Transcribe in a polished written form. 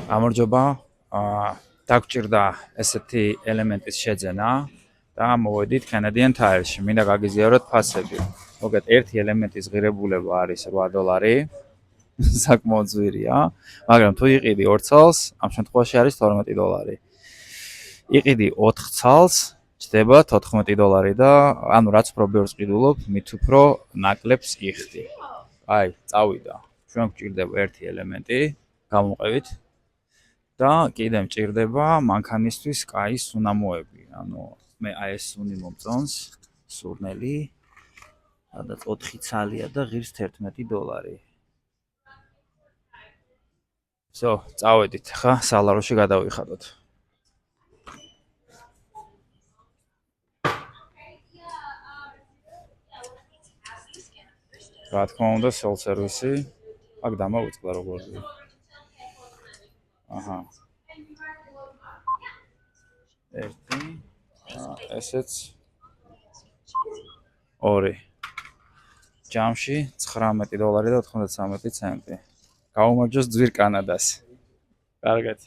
გამარჯობა. დაგჭირდა ესეთი ელემენტის შეძენა და მოვედით Canadian Tire-ში. მინდა გაგიზიაროთ ფასები. მოგეთ ერთი ელემენტის ღირებულება არის $8. საკმაოდ ძვირია, მაგრამ თუ იყიდი 2 ცალს, ამ შემთხვევაში არის $12. იყიდი 4 ცალს, ჯდება $14 და ანუ რაც უფრო ბევრს ყიდულობ, მით უფრო ნაკლებს იხდი. აი, წავიდა. ჩვენ გვჭირდება ერთი ელემენტი, გამოვყევით. და კიდე მჭირდება მანქანისთვის კაი სუნამოები. ანუ მე აი ეს სუნი მომწონს, სურნელი, სადაც 4 ცალია და ღირს $11. всё, წავედით ხა სალაროში გადავიხადოთ. რა თქმა უნდა, self service-ი. აქ დამავიწყდა როგორია. აჰა. ერთი. ესეც 2. ჯამში $19 და 93 ცენტი. გაუმარჯოს ძვირ კანადას. კარგად.